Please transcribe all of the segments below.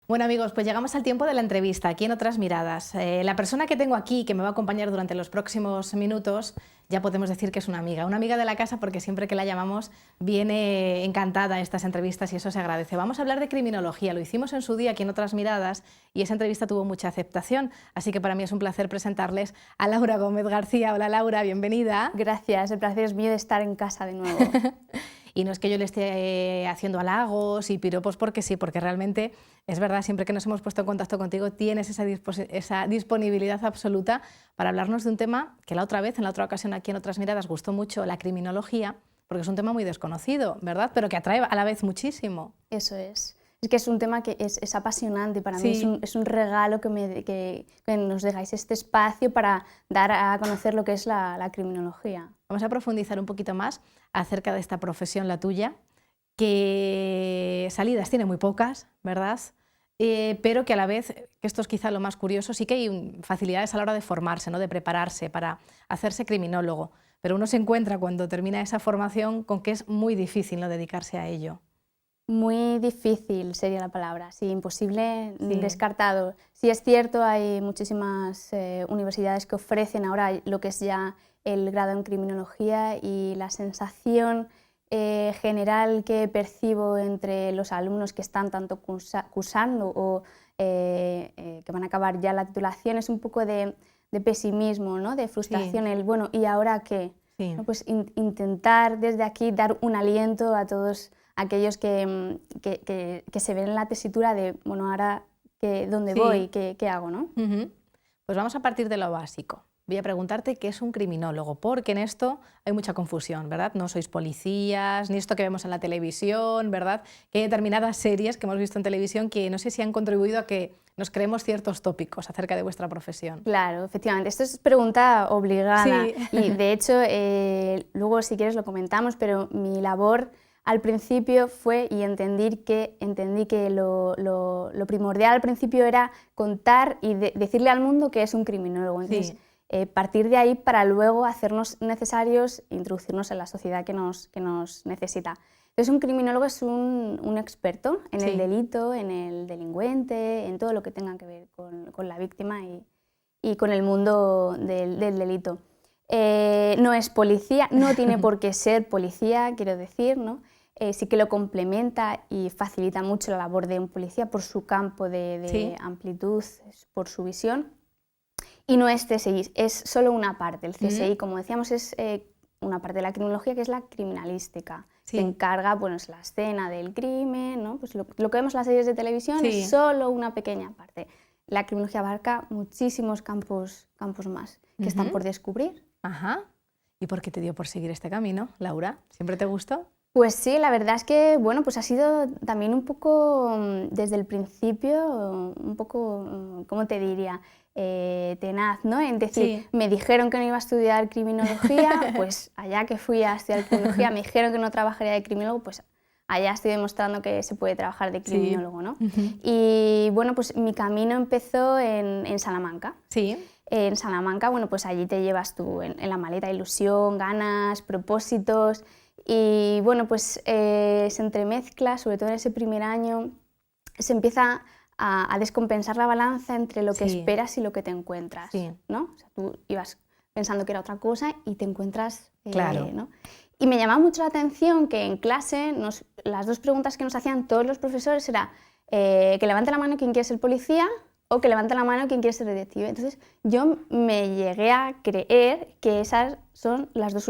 Bueno amigos, pues llegamos al tiempo de la entrevista, aquí en Otras Miradas. La persona que tengo aquí, que me va a acompañar durante los próximos minutos, ya podemos decir que es una amiga de la casa porque siempre que la llamamos viene encantada a estas entrevistas y eso se agradece. Vamos a hablar de criminología, lo hicimos en su día aquí en Otras Miradas y esa entrevista tuvo mucha aceptación, así que para mí es un placer presentarles a Laura Gómez García. Hola Laura, bienvenida. Gracias, el placer es mío de estar en casa de nuevo. Y no es que yo le esté haciendo halagos y piropos porque sí, porque realmente es verdad, siempre que nos hemos puesto en contacto contigo tienes esa disponibilidad absoluta para hablarnos de un tema que la otra vez, en la otra ocasión aquí en Otras Miradas, gustó mucho, la criminología, porque es un tema muy desconocido, ¿verdad? Pero que atrae a la vez muchísimo. Eso es. Es que es un tema que es apasionante, para Sí. mí es un regalo que nos dejáis este espacio para dar a conocer lo que es la criminología. Vamos a profundizar un poquito más acerca de esta profesión, la tuya, que salidas tiene muy pocas, ¿verdad? Pero que a la vez, que esto es quizá lo más curioso, sí que hay facilidades a la hora de formarse, ¿no? De prepararse para hacerse criminólogo, pero uno se encuentra cuando termina esa formación con que es muy difícil no dedicarse a ello. Muy difícil sería la palabra, sí, imposible, Sí. descartado. Sí es cierto, hay muchísimas universidades que ofrecen ahora lo que es ya el grado en criminología y la sensación general que percibo entre los alumnos que están tanto cursando o que van a acabar ya la titulación es un poco de pesimismo, ¿no? De frustración, Sí. el bueno, ¿y ahora qué? Sí. ¿No? Pues intentar desde aquí dar un aliento a todos aquellos que se ven en la tesitura de, bueno, ahora ¿dónde Sí. voy? ¿Qué hago? ¿No? Pues vamos a partir de lo básico. Voy a preguntarte qué es un criminólogo, porque en esto hay mucha confusión, ¿verdad? No sois policías, ni esto que vemos en la televisión, ¿verdad? Que hay determinadas series que hemos visto en televisión que no sé si han contribuido a que nos creemos ciertos tópicos acerca de vuestra profesión. Claro, efectivamente. Esto es pregunta obligada. Sí. Y de hecho, luego si quieres lo comentamos, pero mi labor al principio fue, y entendí que lo primordial al principio era contar y decirle al mundo que es un criminólogo. Entonces, Sí. Partir de ahí para luego hacernos necesarios introducirnos en la sociedad que nos necesita. Entonces, un criminólogo es un experto en Sí. el delito, en el delincuente, en todo lo que tenga que ver con la víctima y con el mundo del delito. No es policía, no tiene por qué ser policía, quiero decir, ¿no? Sí que lo complementa y facilita mucho la labor de un policía por su campo de Sí. amplitud, por su visión. Y no es CSI, es solo una parte. El CSI, como decíamos, es una parte de la criminología que es la criminalística. Sí. Se encarga, bueno, es la escena del crimen, ¿no? Pues lo que vemos en las series de televisión Sí. es solo una pequeña parte. La criminología abarca muchísimos campos más que están por descubrir. Ajá. ¿Y por qué te dio por seguir este camino, Laura? ¿Siempre te gustó? Pues sí, la verdad es que, bueno, pues ha sido también un poco, desde el principio, un poco, ¿cómo te diría? Tenaz, ¿no? En decir, Sí. me dijeron que no iba a estudiar criminología, pues allá que fui a estudiar criminología, me dijeron que no trabajaría de criminólogo, pues allá estoy demostrando que se puede trabajar de criminólogo, ¿no? Y bueno, pues mi camino empezó en Salamanca. Sí. En Salamanca, bueno, pues allí te llevas tú en la maleta ilusión, ganas, propósitos. Y bueno, pues se entremezcla, sobre todo en ese primer año, se empieza a descompensar la balanza entre lo que Sí. esperas y lo que te encuentras, Sí. ¿no? O sea, tú ibas pensando que era otra cosa y te encuentras, Claro. ¿no? Y me llamaba mucho la atención que en clase las dos preguntas que nos hacían todos los profesores era que levante la mano quien quiere ser policía o que levante la mano quien quiere ser detective. Entonces yo me llegué a creer que esas son las dos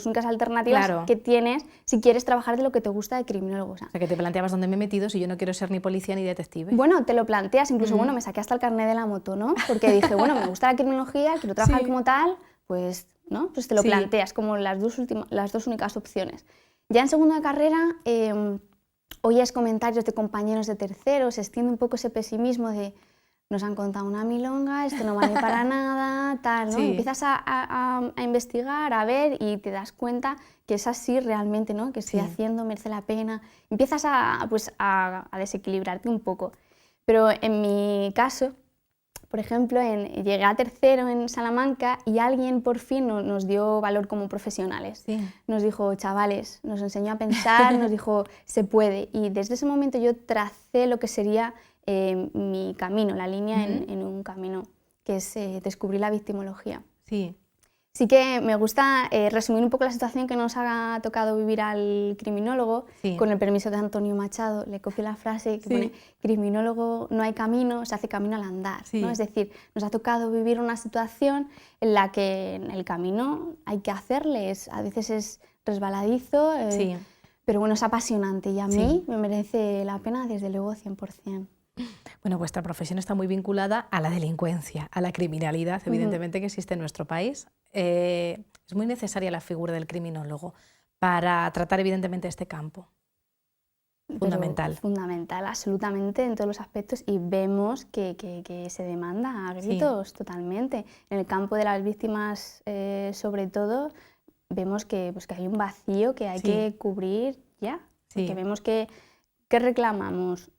únicas alternativas Claro. que tienes si quieres trabajar de lo que te gusta de criminólogo. O sea, O sea, que te planteabas dónde me he metido si yo no quiero ser ni policía ni detective. bueno, te lo planteas, incluso bueno, me saqué hasta el carnet de la moto, ¿no? Porque dije, bueno, me gusta la criminología, quiero trabajar Sí. como tal, pues, ¿no? Pues te lo Sí. planteas como las dos únicas opciones. Ya en segunda de carrera oyes comentarios de compañeros de tercero, se extiende un poco ese pesimismo de nos han contado una milonga, esto no vale para nada, tal, ¿no? Sí. Empiezas a investigar, a ver y te das cuenta que es así realmente, ¿no? Que estoy Sí. haciendo, merece la pena. Empiezas a desequilibrarte un poco. Pero en mi caso, por ejemplo, llegué a tercero en Salamanca y alguien por fin nos dio valor como profesionales. Sí. Nos dijo, chavales, nos enseñó a pensar, nos dijo, se puede. Y desde ese momento yo tracé lo que sería mi camino, la línea en un camino, que es descubrir la victimología. Sí. Sí que me gusta resumir un poco la situación que nos ha tocado vivir al criminólogo, Sí. con el permiso de Antonio Machado. Le copio la frase que pone, criminólogo no hay camino, se hace camino al andar. Sí. ¿no? Es decir, nos ha tocado vivir una situación en la que en el camino hay que hacerle, a veces es resbaladizo, Sí. pero bueno, es apasionante y a mí me merece la pena desde luego 100%. Bueno, vuestra profesión está muy vinculada a la delincuencia, a la criminalidad, evidentemente, que existe en nuestro país. Es muy necesaria la figura del criminólogo para tratar, evidentemente, este campo. Fundamental. Pero fundamental, absolutamente, en todos los aspectos, y vemos que se demanda a gritos totalmente. En el campo de las víctimas, sobre todo, vemos que hay un vacío que hay que cubrir ya. Porque vemos que reclamamos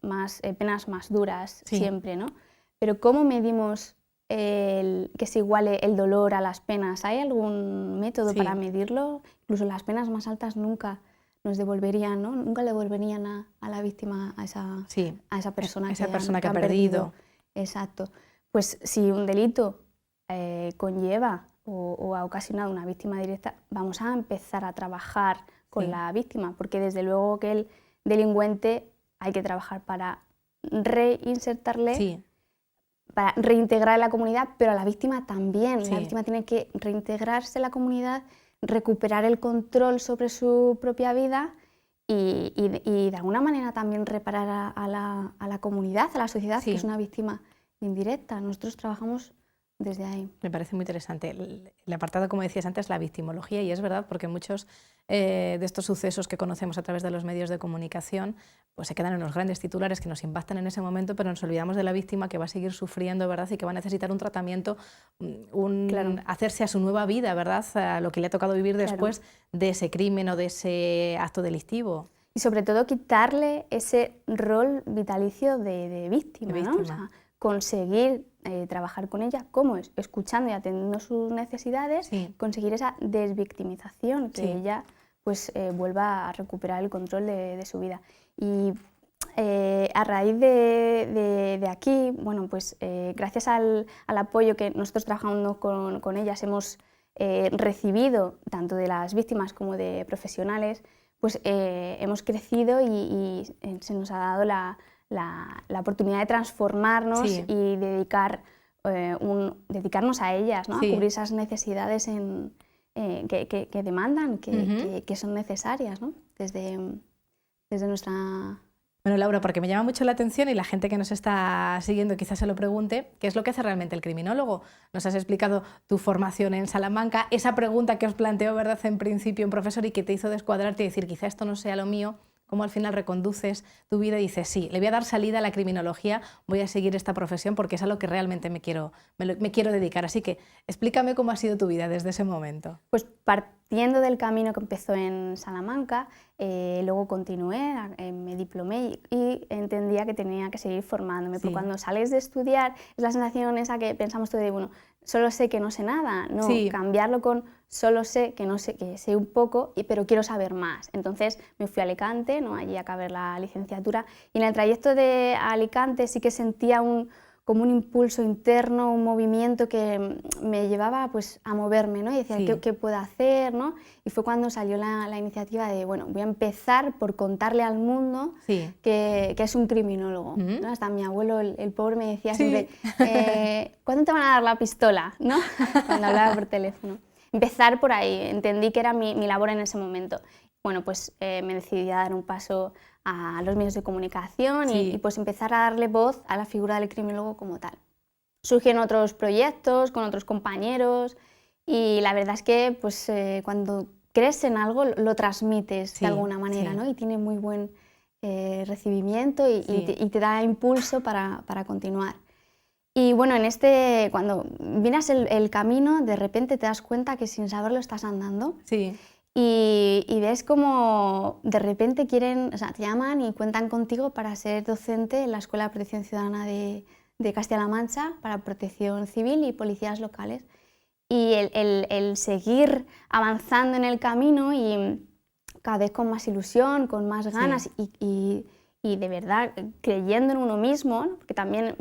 penas más duras siempre, ¿no? Pero ¿cómo medimos que se iguale el dolor a las penas? ¿Hay algún método para medirlo? Incluso las penas más altas nunca nos devolverían, ¿no? Nunca le devolverían a la víctima, a esa persona, que ha perdido. Exacto. Pues si un delito conlleva o ha ocasionado una víctima directa, vamos a empezar a trabajar con la víctima, porque desde luego que el delincuente hay que trabajar para reinsertarle, para reintegrar en la comunidad, pero a la víctima también. La víctima tiene que reintegrarse en la comunidad, recuperar el control sobre su propia vida y de alguna manera también reparar a la comunidad, a la sociedad, que es una víctima indirecta. Nosotros trabajamos desde ahí. Me parece muy interesante. El apartado, como decías antes, la victimología, y es verdad, porque muchos de estos sucesos que conocemos a través de los medios de comunicación pues se quedan en los grandes titulares que nos impactan en ese momento, pero nos olvidamos de la víctima que va a seguir sufriendo, ¿verdad? Y que va a necesitar un tratamiento, hacerse a su nueva vida, ¿verdad? A lo que le ha tocado vivir después de ese crimen o de ese acto delictivo. Y sobre todo quitarle ese rol vitalicio de víctima, ¿no? O sea, conseguir trabajar con ella, ¿cómo es? Escuchando y atendiendo sus necesidades, conseguir esa desvictimización, que ella pues vuelva a recuperar el control de su vida. Y a raíz de aquí, bueno, pues gracias al apoyo que nosotros trabajando con ellas hemos recibido, tanto de las víctimas como de profesionales, pues hemos crecido y se nos ha dado la oportunidad de transformarnos y dedicarnos a ellas, ¿no? A cubrir esas necesidades que demandan, que son necesarias, ¿no? Desde nuestra... Bueno, Laura, porque me llama mucho la atención y la gente que nos está siguiendo quizás se lo pregunte, ¿qué es lo que hace realmente el criminólogo? Nos has explicado tu formación en Salamanca, esa pregunta que os planteó, ¿verdad?, en principio un profesor y que te hizo descuadrarte y decir, quizá esto no sea lo mío. Cómo al final reconduces tu vida y dices, sí, le voy a dar salida a la criminología, voy a seguir esta profesión porque es a lo que realmente me quiero dedicar. Así que explícame cómo ha sido tu vida desde ese momento. Pues partiendo del camino que empezó en Salamanca, luego continué, me diplomé y entendía que tenía que seguir formándome, porque cuando sales de estudiar es la sensación esa que pensamos todo de, bueno, solo sé que no sé nada, no, cambiarlo con solo sé que no sé, que sé un poco, pero quiero saber más. Entonces me fui a Alicante, ¿no? Allí a acabar la licenciatura, y en el trayecto de Alicante sí que sentía como un impulso interno, un movimiento que me llevaba pues, a moverme, ¿no? Y decía, ¿qué puedo hacer? ¿No? Y fue cuando salió la iniciativa de, bueno, voy a empezar por contarle al mundo que es un criminólogo, ¿no? Hasta mi abuelo, el pobre, me decía siempre, ¿cuándo te van a dar la pistola? ¿No? Cuando hablaba por teléfono. Empezar por ahí, entendí que era mi labor en ese momento. Bueno, pues me decidí a dar un paso a los medios de comunicación y pues empezar a darle voz a la figura del criminólogo como tal. Surgieron otros proyectos con otros compañeros y la verdad es que pues, cuando crees en algo lo transmites de alguna manera, ¿no? Y tiene muy buen recibimiento y te da impulso para continuar. Y bueno, cuando vienes el camino, de repente te das cuenta que sin saberlo estás andando. Y ves como de repente te llaman y cuentan contigo para ser docente en la Escuela de Protección Ciudadana de de Castilla-La Mancha para Protección Civil y policías locales. Y el seguir avanzando en el camino y cada vez con más ilusión, con más ganas y de verdad creyendo en uno mismo, ¿no? Porque también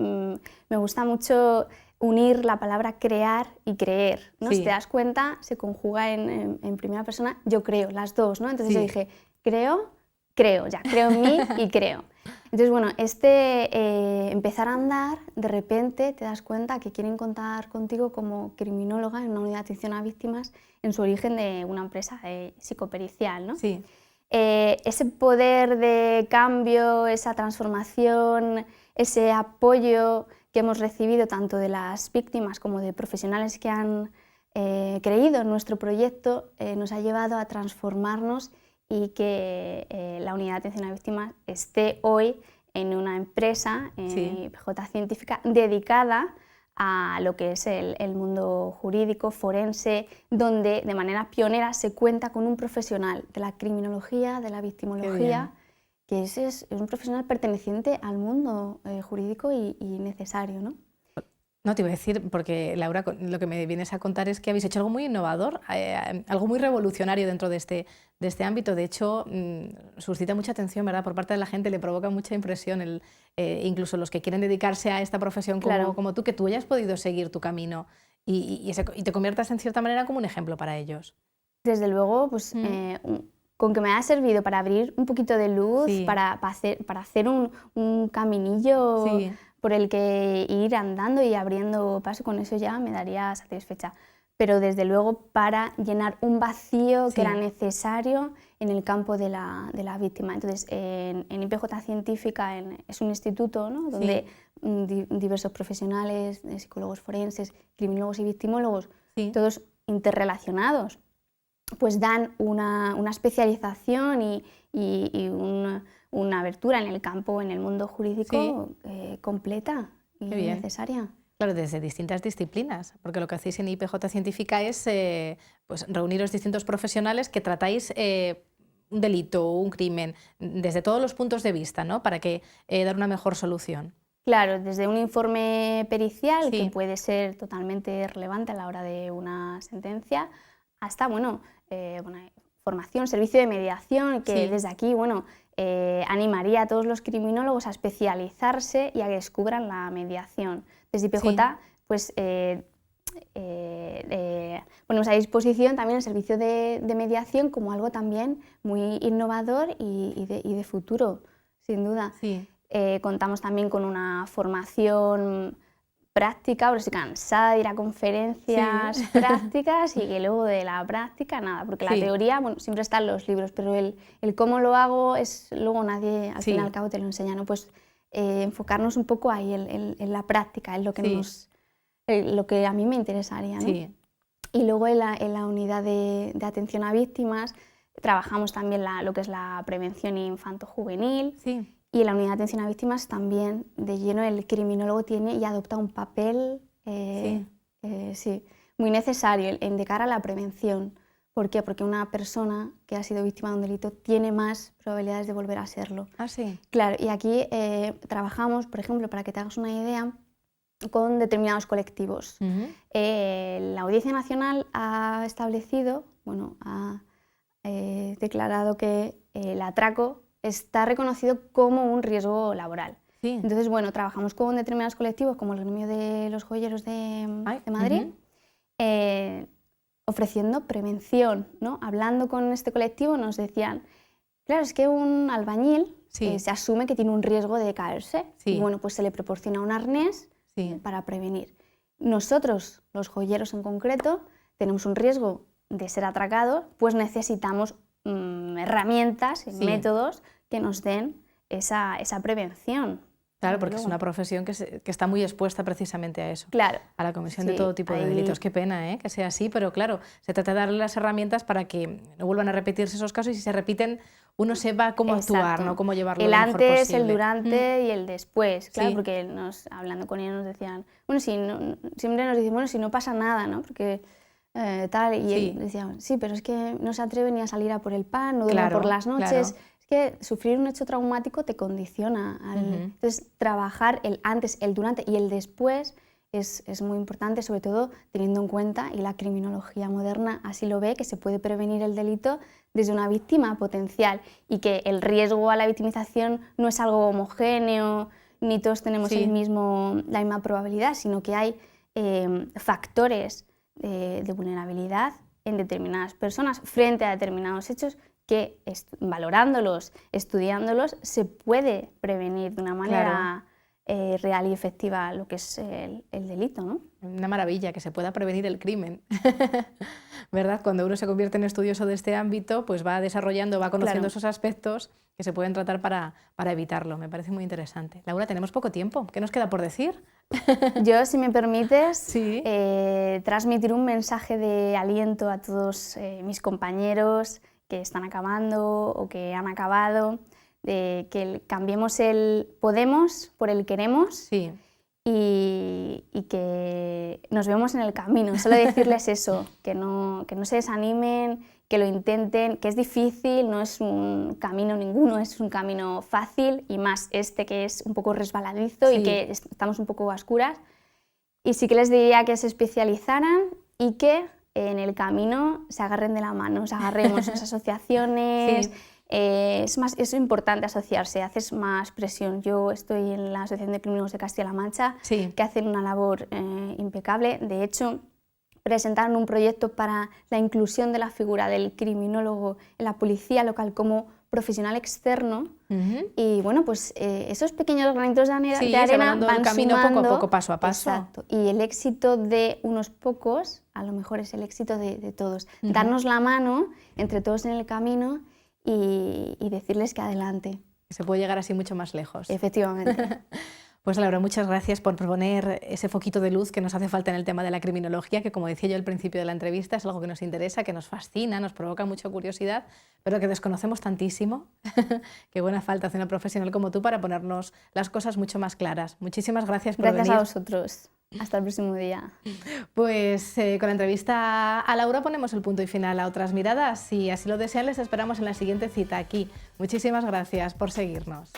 me gusta mucho unir la palabra crear y creer, ¿no? Si te das cuenta, se conjuga en primera persona, yo creo, las dos, ¿no? Entonces yo dije, creo en mí y creo. Entonces, bueno, empezar a andar, de repente te das cuenta que quieren contar contigo como criminóloga en una unidad de atención a víctimas en su origen de una empresa psicopericial, ¿no? Sí. Ese poder de cambio, esa transformación, ese apoyo que hemos recibido tanto de las víctimas como de profesionales que han creído en nuestro proyecto nos ha llevado a transformarnos y que la unidad de atención a víctimas esté hoy en una empresa, IPJ Científica, dedicada a lo que es el mundo jurídico, forense, donde de manera pionera se cuenta con un profesional de la criminología, de la victimología, que es un profesional perteneciente al mundo jurídico y necesario, ¿no? No, te iba a decir, porque Laura, lo que me vienes a contar es que habéis hecho algo muy innovador, algo muy revolucionario dentro de este ámbito. De hecho, suscita mucha atención, ¿verdad? Por parte de la gente, le provoca mucha impresión, incluso los que quieren dedicarse a esta profesión como tú, que tú hayas podido seguir tu camino y te conviertas en cierta manera como un ejemplo para ellos. Desde luego, pues con que me haya servido para abrir un poquito de luz, para hacer un caminillo por el que ir andando y abriendo paso, con eso ya me daría satisfecha. Pero desde luego para llenar un vacío que era necesario en el campo de la víctima. Entonces, en IPJ Científica es un instituto, ¿no? Donde diversos profesionales, psicólogos forenses, criminólogos y victimólogos, todos interrelacionados, pues dan una especialización y una abertura en el campo, en el mundo jurídico completa y necesaria. Claro, desde distintas disciplinas, porque lo que hacéis en IPJ Científica es pues, reuniros distintos profesionales que tratáis un delito o un crimen desde todos los puntos de vista, ¿no? Para dar una mejor solución. Claro, desde un informe pericial que puede ser totalmente relevante a la hora de una sentencia, hasta, formación, servicio de mediación, que desde aquí, animaría a todos los criminólogos a especializarse y a que descubran la mediación. Desde IPJ, pues, ponemos a disposición también el servicio de mediación como algo también muy innovador y de futuro, sin duda. Contamos también con una formación práctica, pero estoy cansada de ir a conferencias prácticas y que luego de la práctica nada, porque la teoría siempre está en los libros, pero el cómo lo hago luego nadie al fin y al cabo te lo enseña, ¿no? Pues enfocarnos un poco ahí en la práctica, en lo que lo que a mí me interesaría, ¿no? Y luego en la unidad de atención a víctimas trabajamos también lo que es la prevención infanto-juvenil. Y en la unidad de atención a víctimas también, de lleno, el criminólogo tiene y adopta un papel muy necesario de cara a la prevención. ¿Por qué? Porque una persona que ha sido víctima de un delito tiene más probabilidades de volver a serlo. Claro, y aquí trabajamos, por ejemplo, para que te hagas una idea, con determinados colectivos. La Audiencia Nacional ha establecido, ha declarado que el atraco está reconocido como un riesgo laboral. Entonces, trabajamos con determinados colectivos, como el gremio de los joyeros de Madrid, ofreciendo prevención, ¿no? Hablando con este colectivo nos decían, claro, es que un albañil se asume que tiene un riesgo de caerse, y pues se le proporciona un arnés para prevenir. Nosotros, los joyeros en concreto, tenemos un riesgo de ser atracados, pues necesitamos herramientas y métodos que nos den esa prevención. Claro, porque es una profesión que está muy expuesta precisamente a eso, a la comisión de todo tipo de delitos. Qué pena que sea así, pero claro, se trata de darle las herramientas para que no vuelvan a repetirse esos casos y si se repiten uno sepa cómo actuar, ¿no? Cómo llevarlo lo mejor posible. El antes, el durante y el después, claro, porque hablando con ellos nos decían, siempre nos dicen, si no pasa nada, ¿no? Porque decían, pero es que no se atreven ni a salir a por el pan, no duermen por las noches, es que sufrir un hecho traumático te condiciona. Entonces, trabajar el antes, el durante y el después es muy importante, sobre todo teniendo en cuenta, y la criminología moderna así lo ve, que se puede prevenir el delito desde una víctima potencial y que el riesgo a la victimización no es algo homogéneo, ni todos tenemos la misma probabilidad, sino que hay factores de vulnerabilidad en determinadas personas frente a determinados hechos que, valorándolos, estudiándolos, se puede prevenir de una manera real y efectiva lo que es el delito, ¿no? Una maravilla, que se pueda prevenir el crimen. ¿Verdad? Cuando uno se convierte en estudioso de este ámbito, pues va desarrollando, va conociendo esos aspectos que se pueden tratar para evitarlo. Me parece muy interesante. Laura, tenemos poco tiempo. ¿Qué nos queda por decir? Yo, si me permites, transmitir un mensaje de aliento a todos mis compañeros que están acabando o que han acabado, de que cambiemos el podemos por el queremos y que nos vemos en el camino. Solo decirles eso, que no se desanimen, que lo intenten, que es difícil, no es un camino ninguno, es un camino fácil, y más este que es un poco resbaladizo y que estamos un poco a oscuras. Y sí que les diría que se especializaran y que en el camino se agarren de la mano, nos agarremos en las asociaciones. Es importante asociarse, haces más presión. Yo estoy en la Asociación de Criminólogos de Castilla-La Mancha, que hacen una labor impecable. De hecho, presentaron un proyecto para la inclusión de la figura del criminólogo en la policía local como profesional externo. Y bueno, pues esos pequeños granitos de arena van el camino sumando, poco a poco, paso a paso. Exacto. Y el éxito de unos pocos, a lo mejor es el éxito de todos. Darnos la mano entre todos en el camino y decirles que adelante. Se puede llegar así mucho más lejos. Efectivamente. Pues Laura, muchas gracias por poner ese foquito de luz que nos hace falta en el tema de la criminología, que como decía yo al principio de la entrevista, es algo que nos interesa, que nos fascina, nos provoca mucha curiosidad, pero que desconocemos tantísimo. Qué buena falta hace una profesional como tú para ponernos las cosas mucho más claras. Muchísimas gracias por venir. Gracias a vosotros. Hasta el próximo día. Pues con la entrevista a Laura ponemos el punto y final a Otras Miradas. Si así lo desean, les esperamos en la siguiente cita aquí. Muchísimas gracias por seguirnos.